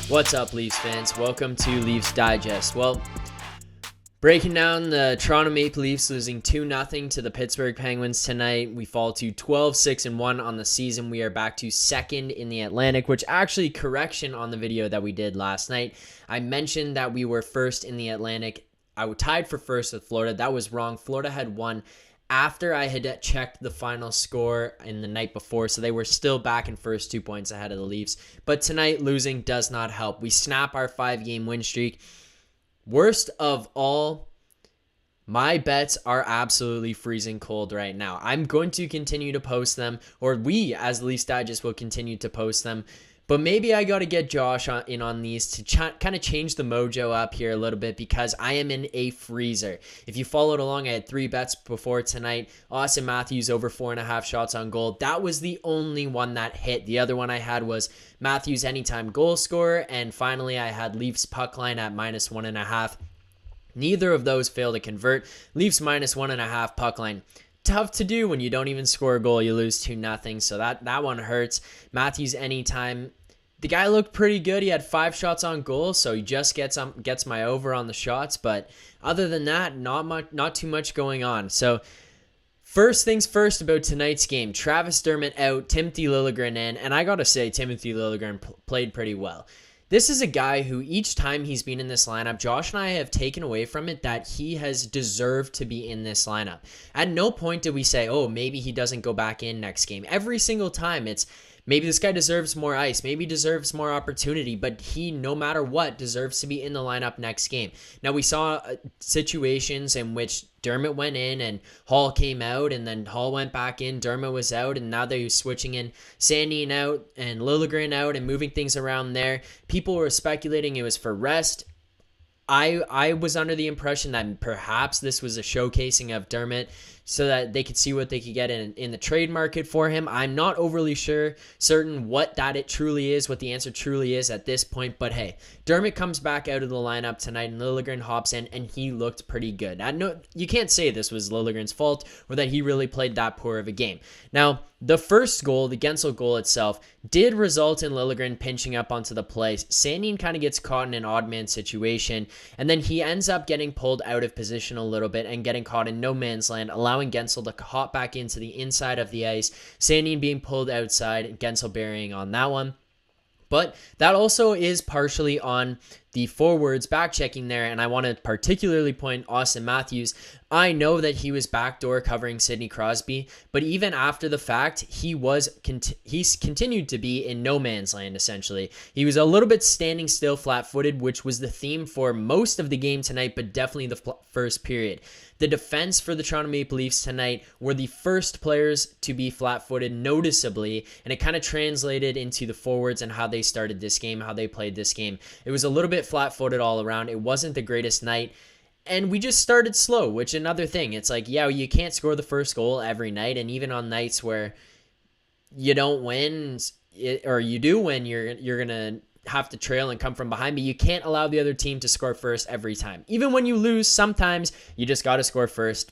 What's up, Leafs fans? Welcome to Leafs Digest. Well, breaking down the Toronto Maple Leafs losing 2-0 to the Pittsburgh Penguins tonight. We fall to 12-6-1 on the season. We are back to second in the Atlantic, which actually, correction on the video that we did last night. I mentioned that we were first in the Atlantic. I tied for first with Florida. That was wrong. Florida had won after I had checked the final score in the night before, so they were still back in first, 2 points ahead of the Leafs. But tonight, losing does not help. We snap our 5-game win streak. Worst of all, my bets are absolutely freezing cold right now. I'm going to continue to post them, or we as the Leafs Digest will continue to post them. But maybe I got to get Josh in on these to kind of change the mojo up here a little bit, because I am in a freezer. If you followed along, I had 3 bets before tonight. Austin Matthews over 4.5 shots on goal. That was the only one that hit. The other one I had was Matthews anytime goal scorer. And finally, I had Leafs puck line at -1.5. Neither of those failed to convert. Leafs -1.5 puck line. Tough to do when you don't even score a goal. You lose 2-0. So that one hurts. Matthews anytime. The guy looked pretty good. He had 5 shots on goal, so he just gets my over on the shots. But other than that, not too much going on. So first things first about tonight's game. Travis Dermott out, Timothy Liljegren in, and I gotta say Timothy Liljegren played pretty well. This is a guy who each time he's been in this lineup, Josh and I have taken away from it that he has deserved to be in this lineup. At no point did we say, oh, maybe he doesn't go back in next game. Every single time it's, maybe this guy deserves more ice. Maybe deserves more opportunity, but he, no matter what, deserves to be in the lineup next game. Now, we saw situations in which Dermott went in and Hall came out, and then Hall went back in, Dermott was out, and now they're switching in Sandin out and Liljegren out and moving things around there. People were speculating it was for rest. I was under the impression that perhaps this was a showcasing of Dermott so that they could see what they could get in the trade market for him. I'm not overly certain what that it truly is, what the answer truly is at this point. But hey, Dermott comes back out of the lineup tonight and Liljegren hops in and he looked pretty good. You can't say this was Liljegren's fault or that he really played that poor of a game. Now, the first goal, the Guentzel goal itself, did result in Liljegren pinching up onto the play. Sandin kind of gets caught in an odd man situation, and then he ends up getting pulled out of position a little bit and getting caught in no man's land, allowing Guentzel to hop back into the inside of the ice. Sandin being pulled outside and Guentzel burying on that one. But that also is partially on the forwards back checking there, and I want to particularly point Austin Matthews. I know that he was backdoor covering Sidney Crosby, but even after the fact, he's continued to be in no man's land, essentially. He was a little bit standing still, flat-footed, which was the theme for most of the game tonight, but definitely the first period. The defense for the Toronto Maple Leafs tonight were the first players to be flat-footed noticeably, and it kind of translated into the forwards and how they started this game, how they played this game. It was a little bit flat-footed all around. It wasn't the greatest night, and we just started slow, which another thing. It's like, yeah, you can't score the first goal every night, and even on nights where you don't win, or you do win, you're going to have to trail and come from behind, but you can't allow the other team to score first every time. Even when you lose, sometimes you just got to score first.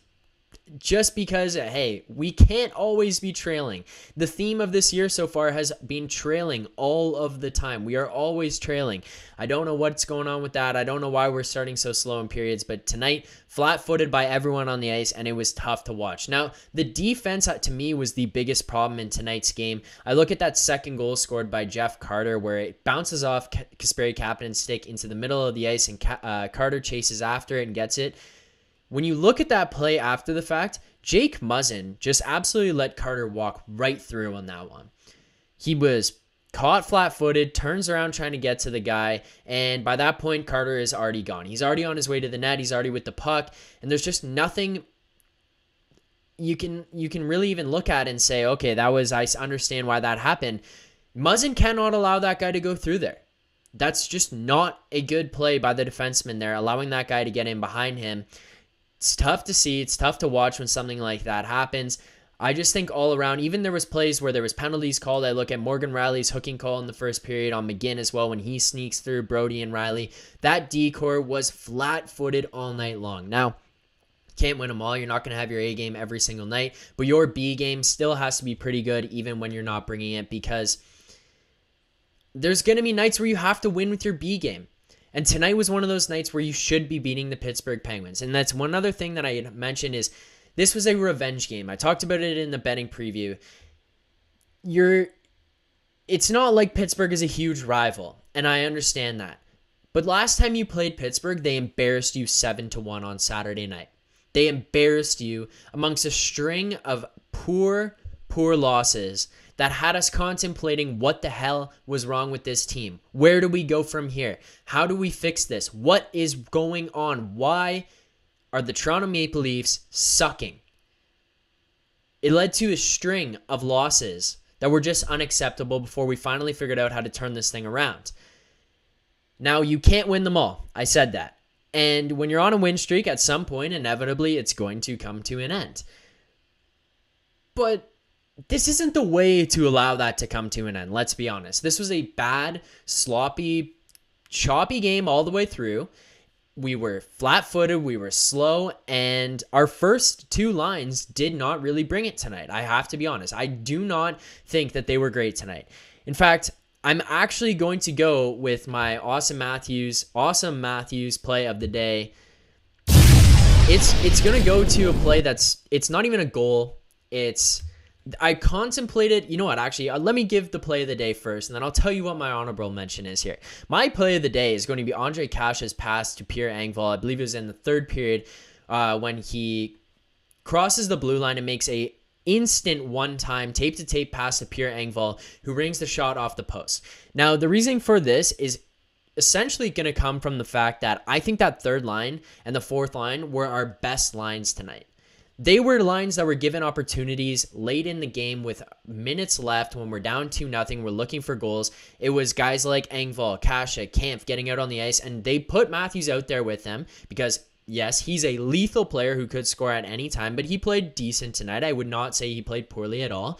Just because, hey, we can't always be trailing. The theme of this year so far has been trailing all of the time. We are always trailing. I don't know what's going on with that. I don't know why we're starting so slow in periods, but tonight, flat-footed by everyone on the ice, and it was tough to watch. Now, the defense, to me, was the biggest problem in tonight's game. I look at that second goal scored by Jeff Carter, where it bounces off Kasperi Kapanen's stick into the middle of the ice, and Carter chases after it and gets it. When you look at that play after the fact, Jake Muzzin just absolutely let Carter walk right through on that one. He was caught flat-footed, turns around trying to get to the guy, and by that point, Carter is already gone. He's already on his way to the net. He's already with the puck, and there's just nothing you can really even look at and say, okay, I understand why that happened. Muzzin cannot allow that guy to go through there. That's just not a good play by the defenseman there, allowing that guy to get in behind him. It's tough to see. It's tough to watch when something like that happens. I just think all around, even there was plays where there was penalties called. I look at Morgan Riley's hooking call in the first period on McGinn as well when he sneaks through Brody and Riley. That D-core was flat-footed all night long. Now, can't win them all. You're not going to have your A game every single night, but your B game still has to be pretty good even when you're not bringing it, because there's going to be nights where you have to win with your B game. And tonight was one of those nights where you should be beating the Pittsburgh Penguins. And that's one other thing that I had mentioned is this was a revenge game. I talked about it in the betting preview. It's not like Pittsburgh is a huge rival, and I understand that. But last time you played Pittsburgh, they embarrassed you 7-1 on Saturday night. They embarrassed you amongst a string of poor losses that had us contemplating what the hell was wrong with this team. Where do we go from here? How do we fix this? What is going on? Why are the Toronto Maple Leafs sucking? It led to a string of losses that were just unacceptable before we finally figured out how to turn this thing around. Now, you can't win them all. I said that. And when you're on a win streak, at some point, inevitably, it's going to come to an end. But this isn't the way to allow that to come to an end, let's be honest. This was a bad, sloppy, choppy game all the way through. We were flat-footed, we were slow, and our first two lines did not really bring it tonight. I have to be honest. I do not think that they were great tonight. In fact, I'm actually going to go with my Awesome Matthews play of the day. It's going to go to a play it's not even a goal. I contemplated, you know what, actually, let me give the play of the day first, and then I'll tell you what my honorable mention is here. My play of the day is going to be Ondrej Kase's pass to Pierre Engvall. I believe it was in the third period when he crosses the blue line and makes a instant one-time tape-to-tape pass to Pierre Engvall, who rings the shot off the post. Now, the reason for this is essentially going to come from the fact that I think that third line and the fourth line were our best lines tonight. They were lines that were given opportunities late in the game with minutes left when we're down 2-0. We're looking for goals. It was guys like Engvall, Kase, Kampf getting out on the ice, and they put Matthews out there with them because, yes, he's a lethal player who could score at any time, but he played decent tonight. I would not say he played poorly at all.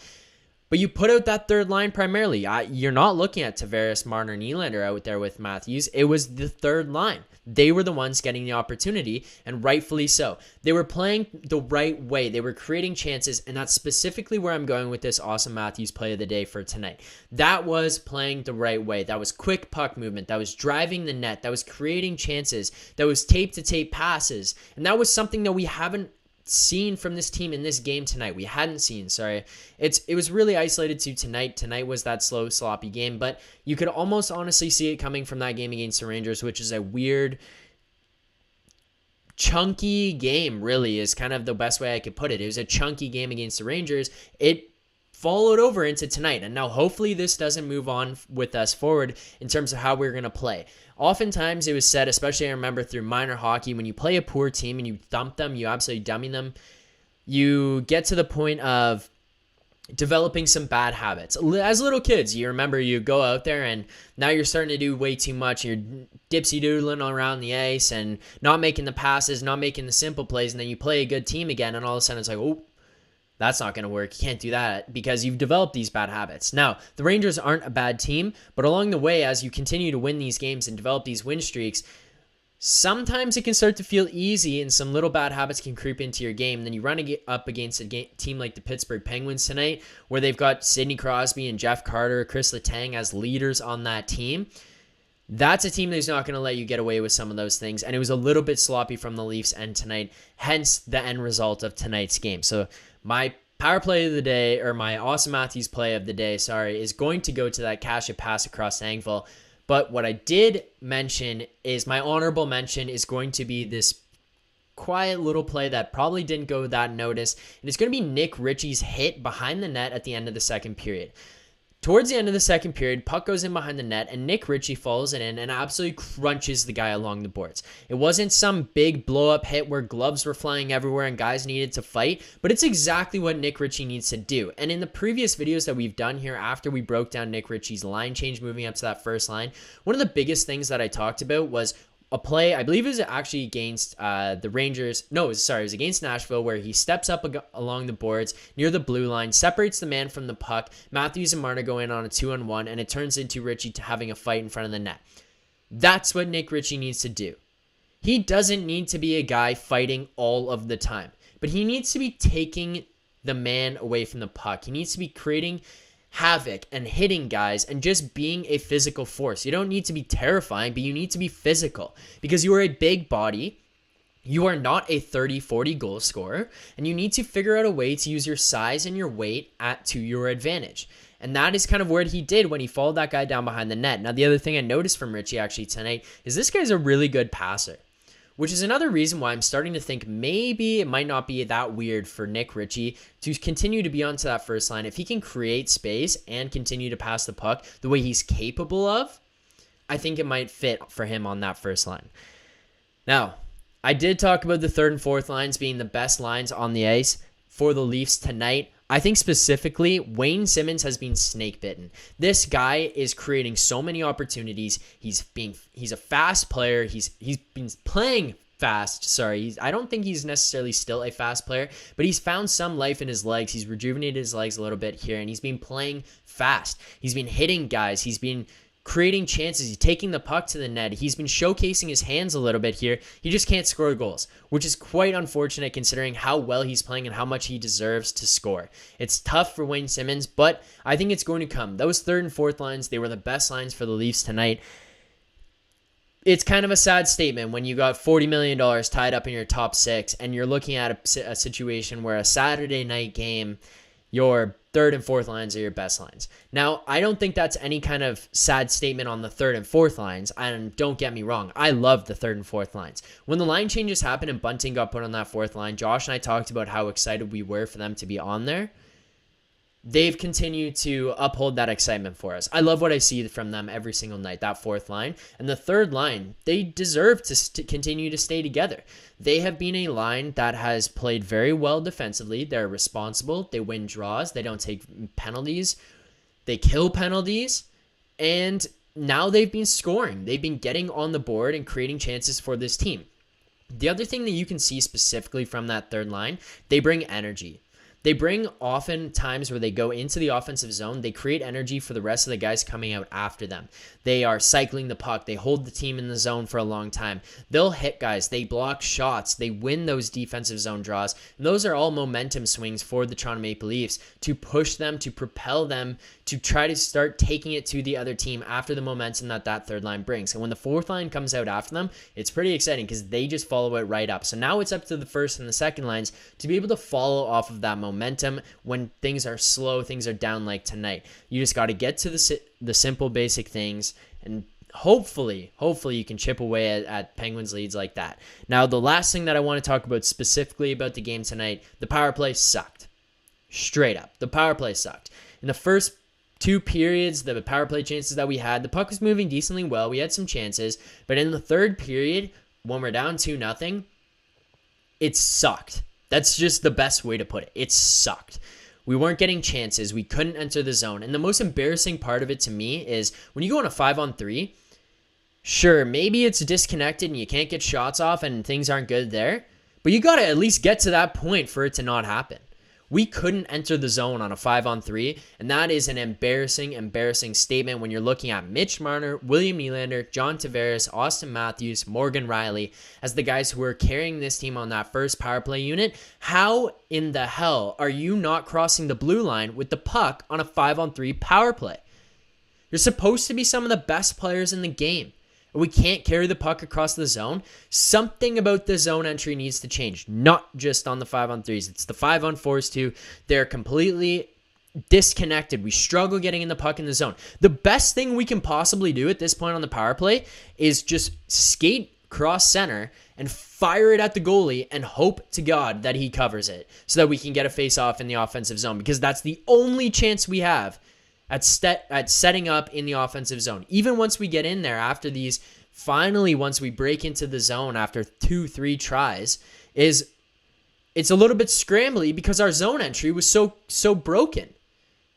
But you put out that third line primarily. You're not looking at Tavares, Marner, and Nylander out there with Matthews. It was the third line. They were the ones getting the opportunity, and rightfully so. They were playing the right way. They were creating chances, and that's specifically where I'm going with this Awesome Matthews play of the day for tonight. That was playing the right way. That was quick puck movement. That was driving the net. That was creating chances. That was tape-to-tape passes. And that was something that we haven't seen from this team in this game tonight. We hadn't seen, sorry. It was really isolated to tonight. Tonight was that slow, sloppy game, but you could almost honestly see it coming from that game against the Rangers, which is a weird, chunky game, really, is kind of the best way I could put it. It was a chunky game against the Rangers. It followed over into tonight, and now hopefully this doesn't move on with us forward in terms of how we're going to play. Oftentimes it was said, especially I remember through minor hockey, when you play a poor team and you thump them, you absolutely dummy them, you get to the point of developing some bad habits. As little kids, you remember you go out there and now you're starting to do way too much. You're dipsy-doodling around the ice and not making the passes, not making the simple plays, and then you play a good team again, and all of a sudden it's like, oh, that's not going to work. You can't do that because you've developed these bad habits. Now, the Rangers aren't a bad team, but along the way, as you continue to win these games and develop these win streaks, sometimes it can start to feel easy and some little bad habits can creep into your game. Then you run up against a team like the Pittsburgh Penguins tonight, where they've got Sidney Crosby and Jeff Carter, Chris Letang as leaders on that team. That's a team that's not going to let you get away with some of those things, and it was a little bit sloppy from the Leafs end tonight, hence the end result of tonight's game. So my power play of the day, or my Awesome Matthews play of the day, is going to go to that Kase pass across Engvall. But what I did mention is my honorable mention is going to be this quiet little play that probably didn't go that noticed, and it's going to be Nick Ritchie's hit behind the net at the end of the second period. Towards the end of the second period, puck goes in behind the net, and Nick Ritchie follows it in and absolutely crunches the guy along the boards. It wasn't some big blow-up hit where gloves were flying everywhere and guys needed to fight, but it's exactly what Nick Ritchie needs to do. And in the previous videos that we've done here, after we broke down Nick Ritchie's line change moving up to that first line, one of the biggest things that I talked about was a play, I believe it was actually against the Rangers. No, it was against Nashville, where he steps up along the boards near the blue line, separates the man from the puck. Matthews and Marner go in on a 2-on-1, and it turns into Ritchie having a fight in front of the net. That's what Nick Ritchie needs to do. He doesn't need to be a guy fighting all of the time, but he needs to be taking the man away from the puck. He needs to be creating havoc and hitting guys and just being a physical force. You don't need to be terrifying, but you need to be physical because you are a big body. You are not a 30-40 goal scorer, and you need to figure out a way to use your size and your weight to your advantage. And that is kind of what he did when he followed that guy down behind the net. Now, the other thing I noticed from Ritchie actually tonight is this guy's a really good passer, which is another reason why I'm starting to think maybe it might not be that weird for Nick Ritchie to continue to be onto that first line. If he can create space and continue to pass the puck the way he's capable of, I think it might fit for him on that first line. Now, I did talk about the third and fourth lines being the best lines on the ice for the Leafs tonight. I think specifically Wayne Simmonds has been snake bitten. This guy is creating so many opportunities. He's a fast player. He's been playing fast. I don't think he's necessarily still a fast player, but he's found some life in his legs. He's rejuvenated his legs a little bit here, and he's been playing fast. He's been hitting guys. He's been creating chances. He's taking the puck to the net. He's been showcasing his hands a little bit here. He just can't score goals, which is quite unfortunate considering how well he's playing and how much he deserves to score. It's tough for Wayne Simmonds, but I think it's going to come. Those third and fourth lines, they were the best lines for the Leafs tonight. It's kind of a sad statement when you got $40 million tied up in your top six and you're looking at a situation where a Saturday night game, your third and fourth lines are your best lines. Now, I don't think that's any kind of sad statement on the third and fourth lines. And don't get me wrong, I love the third and fourth lines. When the line changes happened and Bunting got put on that fourth line, Josh and I talked about how excited we were for them to be on there. They've continued to uphold that excitement for us. I love what I see from them every single night, that fourth line. And the third line, they deserve to continue to stay together. They have been a line that has played very well defensively. They're responsible. They win draws. They don't take penalties. They kill penalties. And now they've been scoring. They've been getting on the board and creating chances for this team. The other thing that you can see specifically from that third line, they bring energy. They bring often times where they go into the offensive zone. They create energy for the rest of the guys coming out after them. They are cycling the puck. They hold the team in the zone for a long time. They'll hit guys. They block shots. They win those defensive zone draws. And those are all momentum swings for the Toronto Maple Leafs to push them, to propel them, to try to start taking it to the other team after the momentum that third line brings. And when the fourth line comes out after them, it's pretty exciting because they just follow it right up. So now it's up to the first and the second lines to be able to follow off of that momentum when things are slow, things are down like tonight. You just got to get to the simple, basic things, and hopefully you can chip away at Penguins leads like that. Now, the last thing that I want to talk about specifically about the game tonight, the power play sucked. Straight up, the power play sucked. In the first two periods, the power play chances that we had, the puck was moving decently well. We had some chances, but in the third period, when we're down 2-0, it sucked. That's just the best way to put it. It sucked. We weren't getting chances. We couldn't enter the zone. And the most embarrassing part of it to me is when you go on a 5-on-3, sure, maybe it's disconnected and you can't get shots off and things aren't good there, but you got to at least get to that point for it to not happen. We couldn't enter the zone on a 5-on-3, and that is an embarrassing statement when you're looking at Mitch Marner, William Nylander, John Tavares, Austin Matthews, Morgan Riley as the guys who are carrying this team on that first power play unit. How in the hell are you not crossing the blue line with the puck on a 5-on-3 power play? You're supposed to be some of the best players in the game. We can't carry the puck across the zone. Something about the zone entry needs to change, not just on the 5-on-3s. It's the 5-on-4s too. They're completely disconnected. We struggle getting in the puck in the zone. The best thing we can possibly do at this point on the power play is just skate cross center and fire it at the goalie and hope to God that he covers it so that we can get a face off in the offensive zone, because that's the only chance we have at setting up in the offensive zone. Even once we get in there after these, finally, once we break into the zone after 2-3 tries, it's a little bit scrambly because our zone entry was so broken.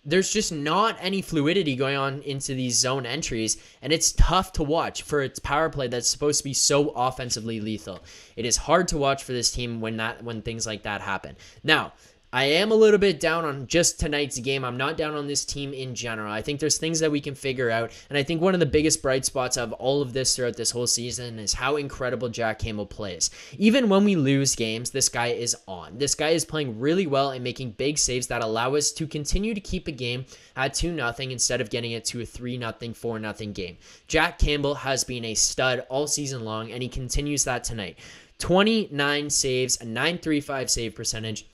There's just not any fluidity going on into these zone entries, and it's tough to watch for its power play that's supposed to be so offensively lethal. It is hard to watch for this team when things like that happen. Now, I am a little bit down on just tonight's game. I'm not down on this team in general. I think there's things that we can figure out. And I think one of the biggest bright spots of all of this throughout this whole season is how incredible Jack Campbell plays. Even when we lose games, this guy is on. This guy is playing really well and making big saves that allow us to continue to keep a game at 2-0 instead of getting it to a 3-0, 4-0 game. Jack Campbell has been a stud all season long, and he continues that tonight. 29 saves, a .935 save percentage.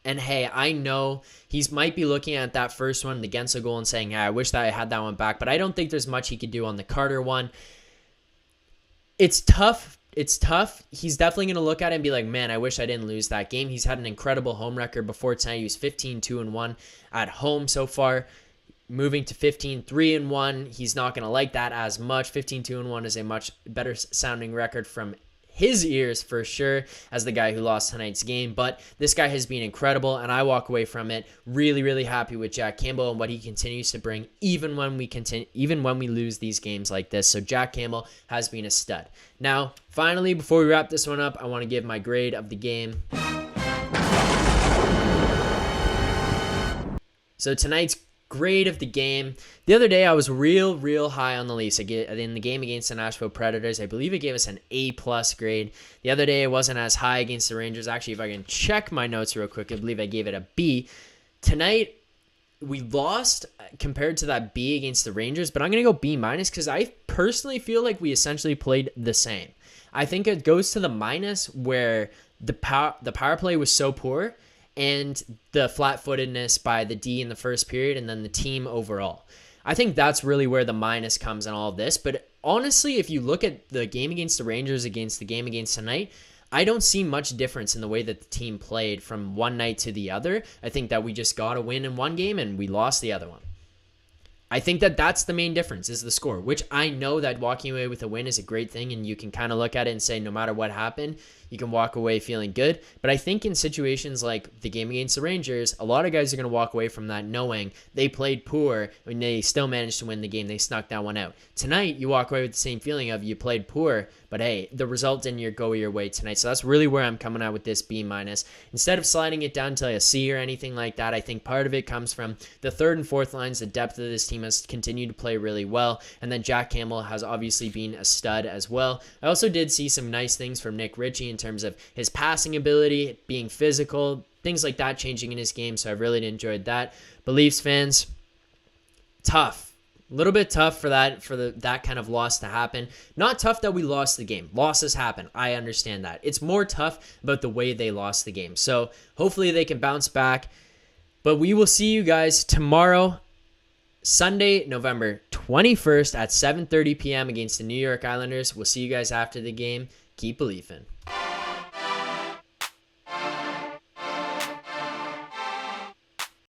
And hey, I know he might be looking at that first one against a goal and saying, hey, I wish that I had that one back, but I don't think there's much he could do on the Carter one. It's tough. It's tough. He's definitely going to look at it and be like, man, I wish I didn't lose that game. He's had an incredible home record before tonight. He was 15-2-1 at home so far. Moving to 15-3-1. He's not going to like that as much. 15-2-1 is a much better sounding record from his ears for sure as the guy who lost tonight's game, but this guy has been incredible, and I walk away from it really, really happy with Jack Campbell and what he continues to bring, even when we lose these games like this. So Jack Campbell has been a stud. Now, finally, before we wrap this one up, I want to give my grade of the game. So tonight's grade of the game. The other day, I was real high on the Leafs. In the game against the Nashville Predators, I believe it gave us an A+ grade. The other day, it wasn't as high against the Rangers. Actually, if I can check my notes real quick, I believe I gave it a B. Tonight, we lost compared to that B against the Rangers, but I'm going to go B- because I personally feel like we essentially played the same. I think it goes to the minus where the power play was so poor, and the flat-footedness by the D in the first period, and then the team overall. I think that's really where the minus comes in all of this. But honestly, if you look at the game against the Rangers against the game against tonight, I don't see much difference in the way that the team played from one night to the other. I think that we just got a win in one game and we lost the other one. I think that that's the main difference is the score, which I know that walking away with a win is a great thing, and you can kind of look at it and say no matter what happened, you can walk away feeling good. But I think in situations like the game against the Rangers, a lot of guys are going to walk away from that knowing they played poor and they still managed to win the game. They snuck that one out. Tonight, you walk away with the same feeling of you played poor, but hey, the result didn't go your way tonight. So that's really where I'm coming out with this B-. Instead of sliding it down to a C or anything like that, I think part of it comes from the third and fourth lines. The depth of this team has continued to play really well. And then Jack Campbell has obviously been a stud as well. I also did see some nice things from Nick Ritchie in terms of his passing ability, being physical, things like that changing in his game. So I really enjoyed that. But Leafs fans, tough. A little bit tough for that kind of loss to happen. Not tough that we lost the game. Losses happen. I understand that. It's more tough about the way they lost the game. So hopefully they can bounce back. But we will see you guys tomorrow, Sunday, November 21st at 7:30 p.m. against the New York Islanders. We'll see you guys after the game. Keep believing.